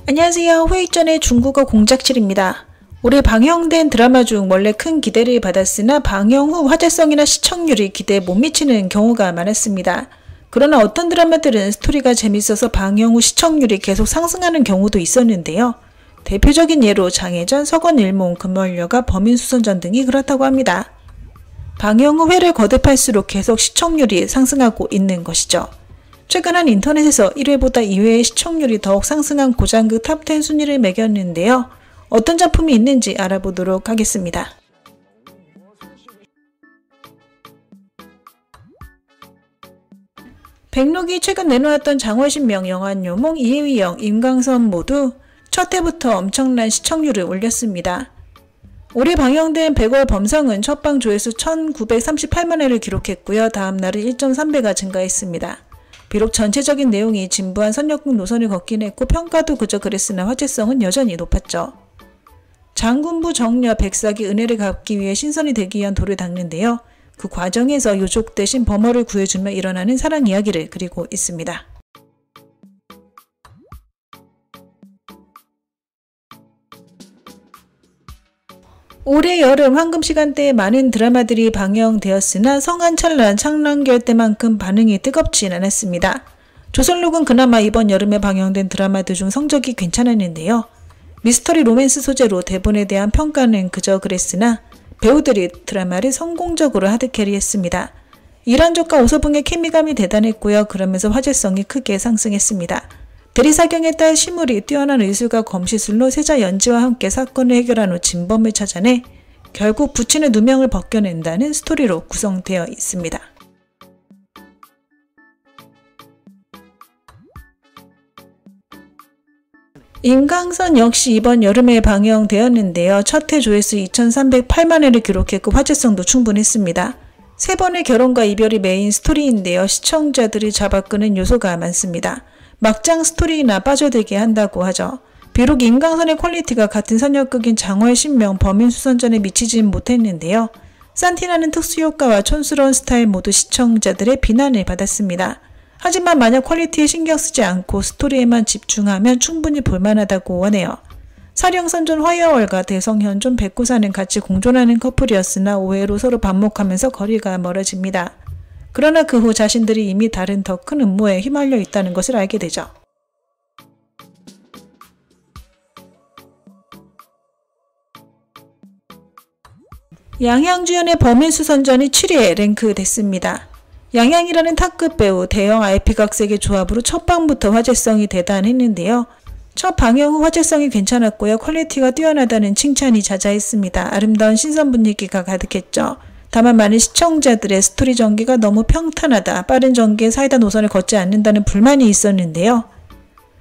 안녕하세요. 회의 전에 중국어 공작칠입니다. 올해 방영된 드라마 중 원래 큰 기대를 받았으나 방영 후 화제성이나 시청률이 기대에 못 미치는 경우가 많았습니다. 그러나 어떤 드라마들은 스토리가 재밌어서 방영 후 시청률이 계속 상승하는 경우도 있었는데요. 대표적인 예로 장혜전, 서건일몽, 금월여가, 범인수선전 등이 그렇다고 합니다. 방영 후 회를 거듭할수록 계속 시청률이 상승하고 있는 것이죠. 최근 한 인터넷에서 1회보다 2회의 시청률이 더욱 상승한 고장극 탑10 순위를 매겼는데요. 어떤 작품이 있는지 알아보도록 하겠습니다. 백록이 최근 내놓았던 장월신명, 영환요몽, 이혜위영, 임광선 모두 첫 회부터 엄청난 시청률을 올렸습니다. 올해 방영된 100월 범성은 첫방 조회수 1938만회를 기록했고요. 다음 날은 1.3배가 증가했습니다. 비록 전체적인 내용이 진부한 선역극 노선을 걷긴 했고 평가도 그저 그랬으나 화제성은 여전히 높았죠. 장군부 정려 백삭이 은혜를 갚기 위해 신선이 되기 위한 돌을 닦는데요. 그 과정에서 요족 대신 범어를 구해주며 일어나는 사랑 이야기를 그리고 있습니다. 올해 여름 황금시간대에 많은 드라마들이 방영되었으나 성한찰난, 창란결 때만큼 반응이 뜨겁진 않았습니다. 조선록은 그나마 이번 여름에 방영된 드라마들 중 성적이 괜찮았는데요. 미스터리 로맨스 소재로 대본에 대한 평가는 그저 그랬으나 배우들이 드라마를 성공적으로 하드캐리했습니다. 이란족과 오서붕의 케미감이 대단했고요. 그러면서 화제성이 크게 상승했습니다. 대리사경의 딸 시물이 뛰어난 의술과 검시술로 세자 연지와 함께 사건을 해결한 후 진범을 찾아내 결국 부친의 누명을 벗겨낸다는 스토리로 구성되어 있습니다. 임광선 역시 이번 여름에 방영되었는데요. 첫 회 조회수 2308만회를 기록했고 화제성도 충분했습니다. 세 번의 결혼과 이별이 메인 스토리인데요. 시청자들이 잡아끄는 요소가 많습니다. 막장 스토리나 빠져들게 한다고 하죠. 비록 임광선의 퀄리티가 같은 선역극인 장월신명, 범인수선전에 미치진 못했는데요. 산티나는 특수효과와 촌스러운 스타일 모두 시청자들의 비난을 받았습니다. 하지만 만약 퀄리티에 신경 쓰지 않고 스토리에만 집중하면 충분히 볼만하다고 하네요. 사령선존 화여월과 대성현존 백구사는 같이 공존하는 커플이었으나 오해로 서로 반목하면서 거리가 멀어집니다. 그러나 그 후 자신들이 이미 다른 더 큰 음모에 휘말려 있다는 것을 알게 되죠. 양향주연의 범인수선전이 7위에 랭크됐습니다. 양향이라는 탑급 배우, 대형 RP각색의 조합으로 첫방부터 화제성이 대단했는데요. 첫 방영 후 화제성이 괜찮았고요. 퀄리티가 뛰어나다는 칭찬이 자자했습니다. 아름다운 신선 분위기가 가득했죠. 다만 많은 시청자들의 스토리 전개가 너무 평탄하다, 빠른 전개에 사이다 노선을 걷지 않는다는 불만이 있었는데요.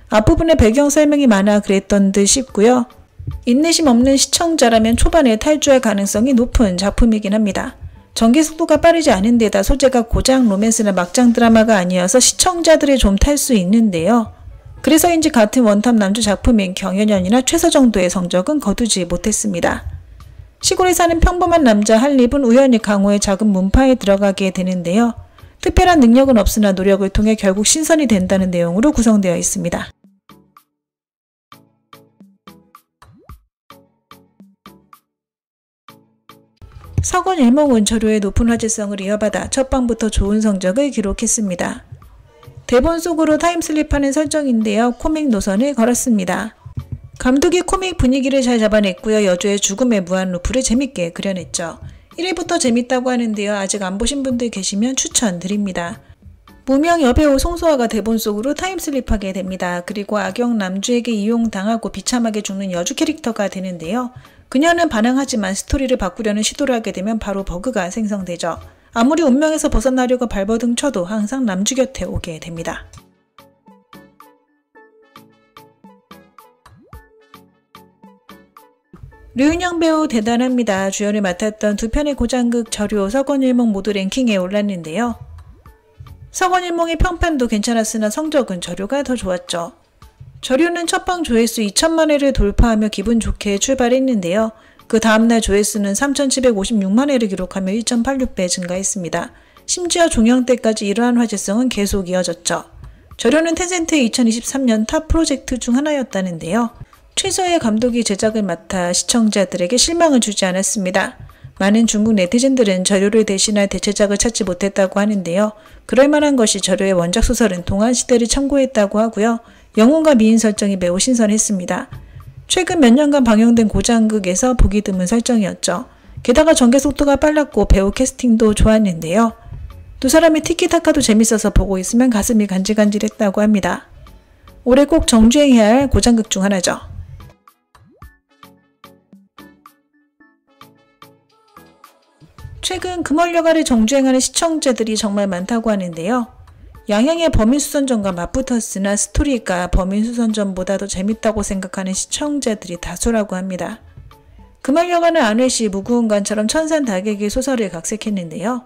앞부분에 배경 설명이 많아 그랬던 듯 싶고요. 인내심 없는 시청자라면 초반에 탈주할 가능성이 높은 작품이긴 합니다. 전개 속도가 빠르지 않은 데다 소재가 고장 로맨스나 막장 드라마가 아니어서 시청자들이 좀 탈 수 있는데요. 그래서인지 같은 원탑 남주 작품인 경연연이나 최서 정도의 성적은 거두지 못했습니다. 시골에 사는 평범한 남자 한립은 우연히 강호의 작은 문파에 들어가게 되는데요. 특별한 능력은 없으나 노력을 통해 결국 신선이 된다는 내용으로 구성되어 있습니다. 서건일몽은 저료의 높은 화제성을 이어받아 첫방부터 좋은 성적을 기록했습니다. 대본 속으로 타임슬립하는 설정인데요. 코믹 노선을 걸었습니다. 감독이 코믹 분위기를 잘 잡아냈고요. 여주의 죽음의 무한 루프를 재밌게 그려냈죠. 1회부터 재밌다고 하는데요. 아직 안 보신 분들 계시면 추천드립니다. 무명 여배우 송소아가 대본 속으로 타임슬립하게 됩니다. 그리고 악역 남주에게 이용당하고 비참하게 죽는 여주 캐릭터가 되는데요. 그녀는 반항하지만 스토리를 바꾸려는 시도를 하게 되면 바로 버그가 생성되죠. 아무리 운명에서 벗어나려고 발버둥 쳐도 항상 남주 곁에 오게 됩니다. 류은영 배우 대단합니다. 주연을 맡았던 두 편의 고장극 저료, 서건일몽 모두 랭킹에 올랐는데요. 서건일몽의 평판도 괜찮았으나 성적은 저료가 더 좋았죠. 저료는 첫방 조회수 2천만회를 돌파하며 기분 좋게 출발했는데요. 그 다음날 조회수는 3,756만회를 기록하며 1.86배 증가했습니다. 심지어 종영 때까지 이러한 화제성은 계속 이어졌죠. 저료는 텐센트의 2023년 탑 프로젝트 중 하나였다는데요. 최서의 감독이 제작을 맡아 시청자들에게 실망을 주지 않았습니다. 많은 중국 네티즌들은 저료를 대신할 대체작을 찾지 못했다고 하는데요. 그럴 만한 것이 저료의 원작 소설은 동안시대를 참고했다고 하고요. 영웅과 미인 설정이 매우 신선했습니다. 최근 몇 년간 방영된 고장극에서 보기 드문 설정이었죠. 게다가 전개 속도가 빨랐고 배우 캐스팅도 좋았는데요. 두 사람이 티키타카도 재밌어서 보고 있으면 가슴이 간질간질했다고 합니다. 올해 꼭 정주행해야 할 고장극 중 하나죠. 최근 금월여가를 정주행하는 시청자들이 정말 많다고 하는데요. 양양의 범인수선전과 맞붙었으나 스토리가 범인수선전보다 더 재밌다고 생각하는 시청자들이 다수라고 합니다. 금월여가는 안회시 무구은관처럼 천산다객의 소설을 각색했는데요.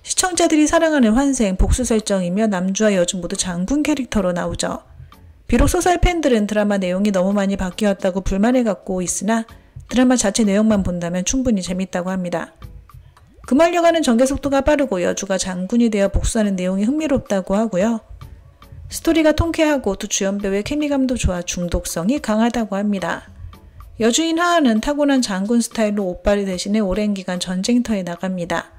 시청자들이 사랑하는 환생, 복수 설정이며 남주와 여주 모두 장군 캐릭터로 나오죠. 비록 소설 팬들은 드라마 내용이 너무 많이 바뀌었다고 불만을 갖고 있으나 드라마 자체 내용만 본다면 충분히 재밌다고 합니다. 금월여가는 전개 속도가 빠르고 여주가 장군이 되어 복수하는 내용이 흥미롭다고 하고요. 스토리가 통쾌하고 두 주연 배우의 케미감도 좋아 중독성이 강하다고 합니다. 여주인 하하는 타고난 장군 스타일로 옷빨이 대신에 오랜 기간 전쟁터에 나갑니다.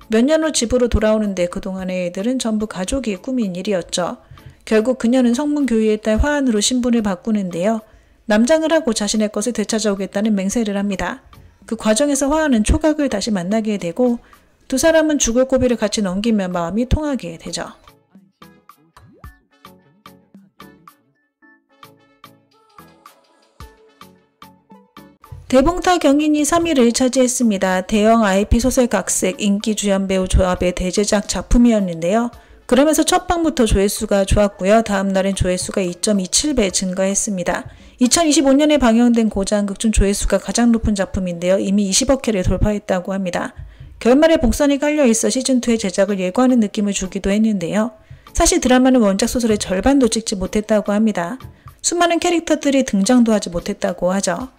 몇 년 후 집으로 돌아오는데 그동안의 일들은 전부 가족이 꾸민 일이었죠. 결국 그녀는 성문 교유의 딸 화한으로 신분을 바꾸는데요. 남장을 하고 자신의 것을 되찾아오겠다는 맹세를 합니다. 그 과정에서 화한은 초각을 다시 만나게 되고 두 사람은 죽을 고비를 같이 넘기며 마음이 통하게 되죠. 대봉타 경인이 3위를 차지했습니다. 대형 IP 소설 각색, 인기 주연 배우 조합의 대제작 작품이었는데요. 그러면서 첫 방부터 조회수가 좋았고요. 다음 날엔 조회수가 2.27배 증가했습니다. 2025년에 방영된 고장극 중 조회수가 가장 높은 작품인데요. 이미 20억 회를 돌파했다고 합니다. 결말에 복선이 깔려있어 시즌2의 제작을 예고하는 느낌을 주기도 했는데요. 사실 드라마는 원작 소설의 절반도 찍지 못했다고 합니다. 수많은 캐릭터들이 등장도 하지 못했다고 하죠.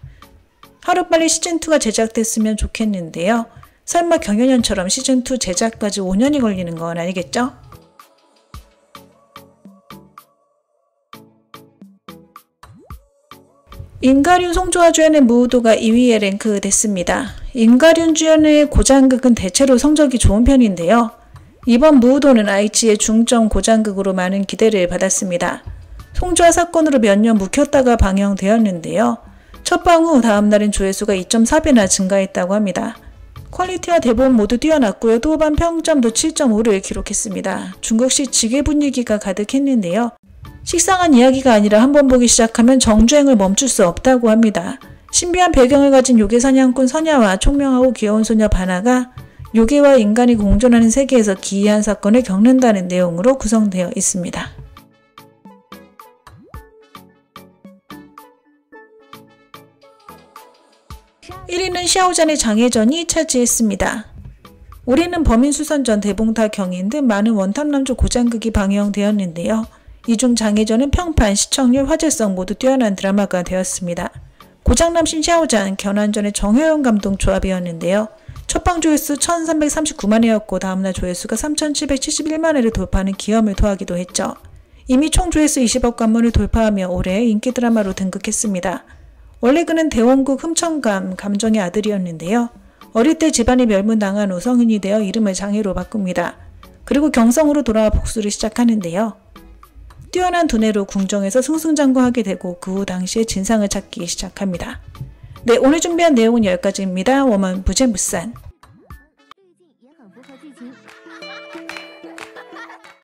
하루빨리 시즌2가 제작됐으면 좋겠는데요. 설마 경연연처럼 시즌2 제작까지 5년이 걸리는 건 아니겠죠? 임가륜, 송조화 주연의 무우도가 2위에 랭크됐습니다. 임가륜 주연의 고장극은 대체로 성적이 좋은 편인데요. 이번 무우도는 아이치의 중점 고장극으로 많은 기대를 받았습니다. 송조화 사건으로 몇 년 묵혔다가 방영되었는데요. 첫방 후 다음날엔 조회수가 2.4배나 증가했다고 합니다. 퀄리티와 대본 모두 뛰어났고요. 또반 평점도 7.5를 기록했습니다. 중국식 지게 분위기가 가득했는데요. 식상한 이야기가 아니라 한번 보기 시작하면 정주행을 멈출 수 없다고 합니다. 신비한 배경을 가진 요괴 사냥꾼 선야와 총명하고 귀여운 소녀 바나가 요괴와 인간이 공존하는 세계에서 기이한 사건을 겪는다는 내용으로 구성되어 있습니다. 1위는 샤오잔의 장혜전이 차지했습니다. 올해는 범인수선전, 대봉타 경인 등 많은 원탑남주 고장극이 방영되었는데요. 이 중 장혜전은 평판, 시청률, 화제성 모두 뛰어난 드라마가 되었습니다. 고장남신 샤오잔, 견환전의 정효영 감독 조합이었는데요. 첫방 조회수 1339만회였고 다음날 조회수가 3771만회를 돌파하는 기염을 토하기도 했죠. 이미 총 조회수 20억 관문을 돌파하며 올해의 인기 드라마로 등극했습니다. 원래 그는 대원국 흠청감 감정의 아들이었는데요. 어릴 때 집안이 멸문당한 후 성인이 되어 이름을 장혜로 바꿉니다. 그리고 경성으로 돌아와 복수를 시작하는데요. 뛰어난 두뇌로 궁정에서 승승장구하게 되고 그 후 당시의 진상을 찾기 시작합니다. 네, 오늘 준비한 내용은 여기까지입니다. 我们不见不散。